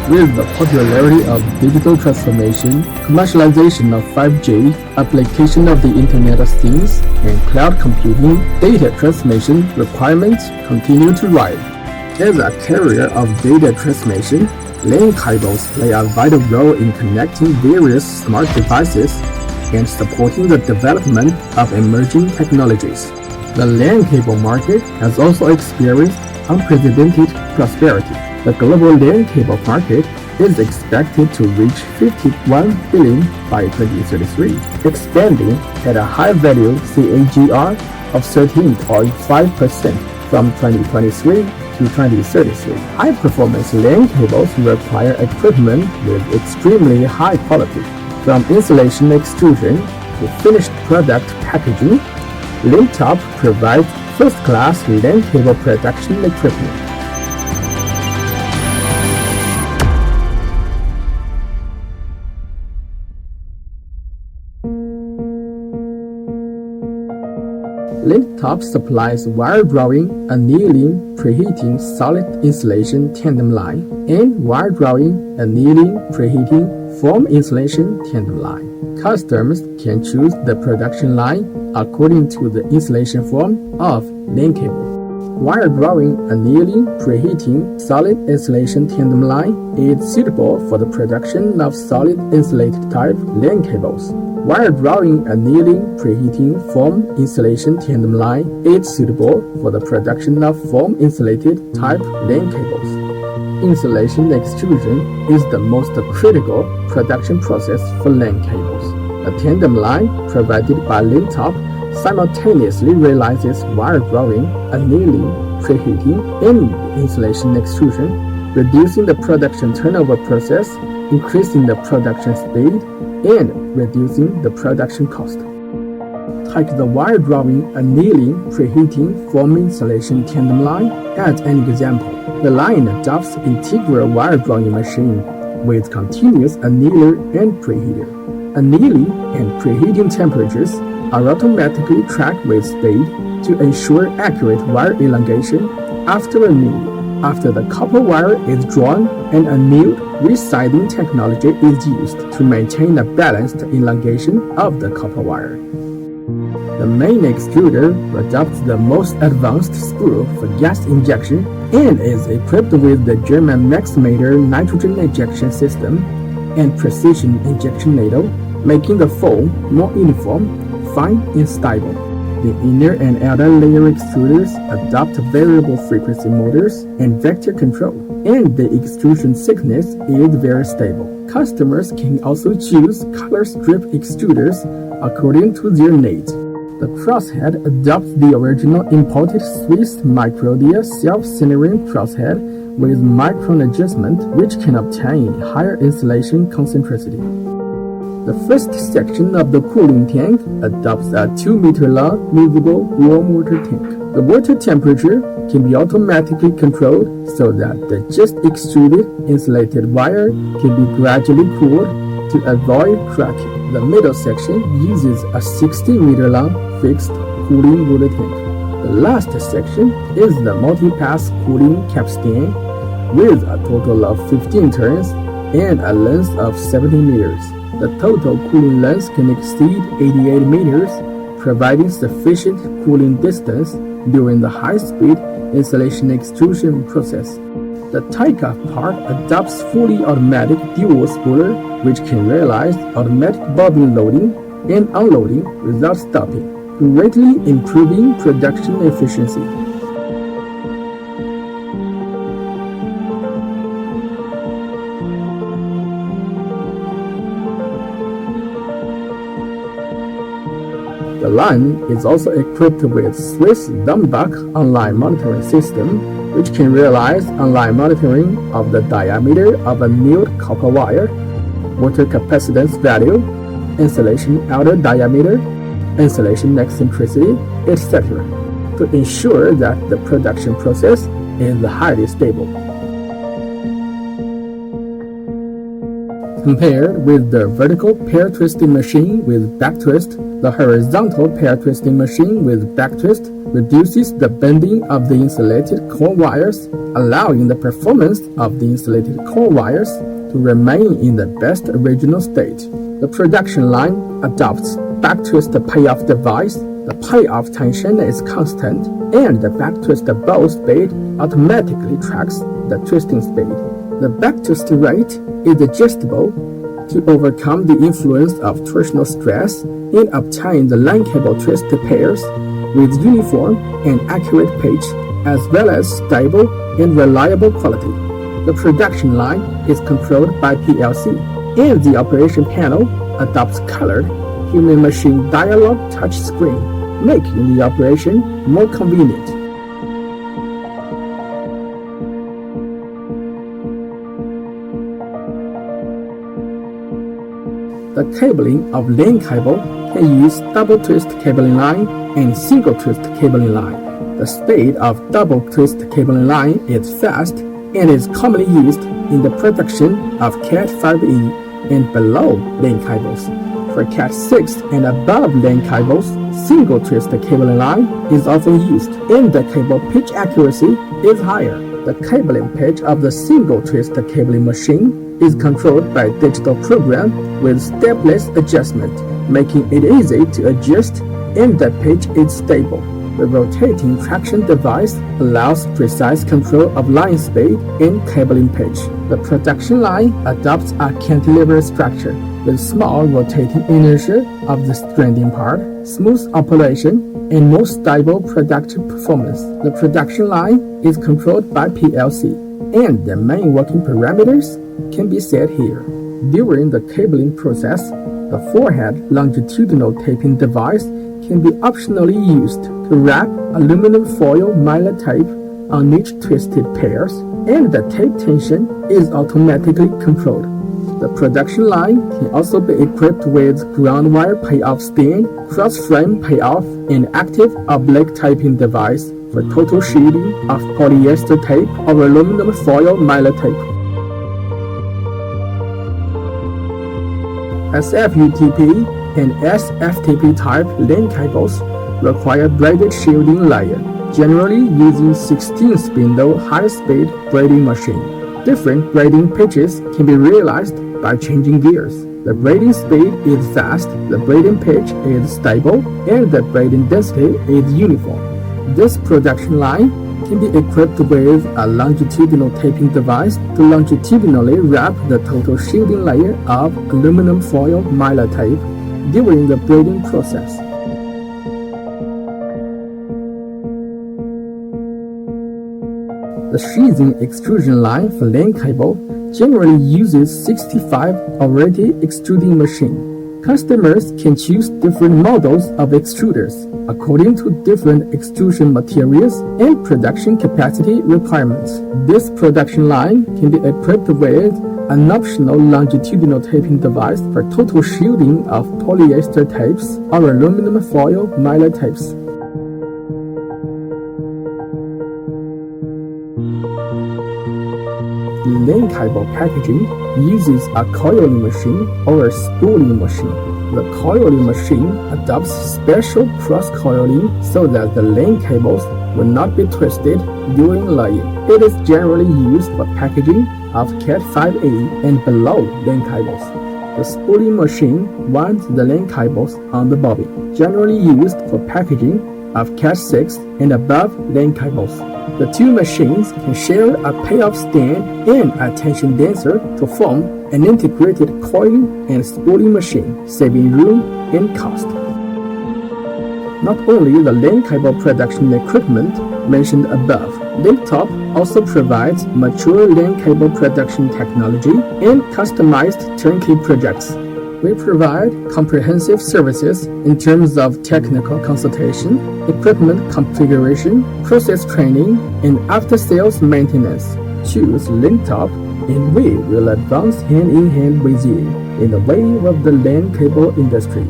With the popularity of digital transformation, commercialization of 5G, application of the Internet of Things, and cloud computing, data transmission requirements continue to rise. As a carrier of data transmission, LAN cables play a vital role in connecting various smart devices and supporting the development of emerging technologies. The LAN cable market has also experienced unprecedented prosperity. The global LAN cable market is expected to reach $51 billion by 2033, expanding at a high value CAGR of 13.5% from 2023 to 2033. High-performance LAN cables require equipment with extremely high quality. From insulation extrusion to finished product packaging, LinkTop provides first-class LAN cable production equipment. LinkTop supplies wire drawing, annealing, preheating solid insulation tandem line, and wire drawing, annealing, preheating foam insulation tandem line. Customers can choose the production line according to the insulation form of LAN cable. Wire drawing, annealing, preheating solid insulation tandem line is suitable for the production of solid insulated type LAN cables. Wire drawing, annealing, preheating foam insulation tandem line is suitable for the production of foam insulated type LAN cables. Insulation extrusion is the most critical production process for LAN cables. A tandem line provided by LinkTop simultaneously realizes wire drawing, annealing, preheating, and insulation extrusion, reducing the production turnover process, increasing the production speed, and reducing the production cost. Take the wire drawing, annealing, preheating foam insulation tandem line as an example. The line adopts integral wire drawing machine with continuous annealer and preheater. Annealing and preheating temperatures are automatically tracked with speed to ensure accurate wire elongation after annealing. After the copper wire is drawn and annealed, resizing technology is used to maintain a balanced elongation of the copper wire. The main extruder adopts the most advanced spool for gas injection and is equipped with the German Maximator nitrogen ejection system and precision injection needle, making the foam more uniform, fine, and stable. The inner and outer layer extruders adopt variable frequency motors and vector control, and the extrusion thickness is very stable. Customers can also choose color strip extruders according to their needs. The crosshead adopts the original imported Swiss Microdia self-centering crosshead with micron adjustment, which can obtain higher insulation concentration. The first section of the cooling tank adopts a 2-meter-long movable warm water tank. The water temperature can be automatically controlled so that the just extruded insulated wire can be gradually cooled to avoid cracking. The middle section uses a 60-meter-long fixed cooling water tank. The last section is the multi-pass cooling capstan with a total of 15 turns and a length of 70 meters. The total cooling length can exceed 88 meters, providing sufficient cooling distance during the high-speed insulation extrusion process. The takeoff part adopts fully automatic dual spooler, which can realize automatic bobbin loading and unloading without stopping, greatly improving production efficiency. The line is also equipped with Swiss Dumbach online monitoring system, which can realize online monitoring of the diameter of annealed copper wire, water capacitance value, insulation outer diameter, insulation eccentricity, etc., to ensure that the production process is highly stable. Compared with the vertical pair twisting machine with back twist, the horizontal pair twisting machine with back twist reduces the bending of the insulated core wires, allowing the performance of the insulated core wires to remain in the best original state. The production line adopts back twist payoff device. The payoff tension is constant, and the back twist bowl speed automatically tracks the twisting speed. The back twist rate is adjustable to overcome the influence of torsional stress and obtain the line cable twist pairs with uniform and accurate pitch, as well as stable and reliable quality. The production line is controlled by PLC, and the operation panel adopts colored human-machine dialogue touchscreen, making the operation more convenient. The cabling of lane cable can use double twist cabling line and single twist cabling line. The speed of double twist cabling line is fast and is commonly used in the production of Cat 5e and below lane cables. For Cat 6 and above lane cables, single twist cabling line is often used, and the cable pitch accuracy is higher. The cabling pitch of the single twist cabling machine is controlled by a digital program with stepless adjustment, making it easy to adjust, and the pitch is stable. The rotating traction device allows precise control of line speed and cabling pitch. The production line adopts a cantilever structure with small rotating inertia of the stranding part, smooth operation, and more stable production performance. The production line is controlled by PLC, and the main working parameters can be set here. During the cabling process, the forehead longitudinal taping device can be optionally used to wrap aluminum foil mylar tape on each twisted pairs, and the tape tension is automatically controlled. The production line can also be equipped with ground wire payoff stand, cross-frame payoff, and active oblique taping device for total shielding of polyester tape or aluminum foil mylar tape. SFUTP and SFTP type lane cables require braided shielding layer, generally using 16-spindle high-speed braiding machine. Different braiding pitches can be realized by changing gears. The braiding speed is fast, the braiding pitch is stable, and the braiding density is uniform. This production line can be equipped with a longitudinal taping device to longitudinally wrap the total shielding layer of aluminum foil mylar tape during the braiding process. The sheathing extrusion line for lane cable generally uses 65 already extruding machine. Customers can choose different models of extruders according to different extrusion materials and production capacity requirements. This production line can be equipped with an optional longitudinal taping device for total shielding of polyester tapes or aluminum foil mylar tapes. Lane cable packaging uses a coiling machine or a spooling machine. The coiling machine adopts special cross-coiling so that the lane cables will not be twisted during laying. It is generally used for packaging of Cat 5e and below lane cables. The spooling machine winds the lane cables on the bobbin, generally used for packaging of Cat 6 and above lane cables. The two machines can share a payoff stand and a tension dancer to form an integrated coiling and spooling machine, saving room and cost. Not only the lane cable production equipment mentioned above, Linktop also provides mature lane cable production technology and customized turnkey projects. We provide comprehensive services in terms of technical consultation, equipment configuration, process training, and after-sales maintenance. Choose Linktop, and we will advance hand in hand with you in the wave of the LAN cable industry.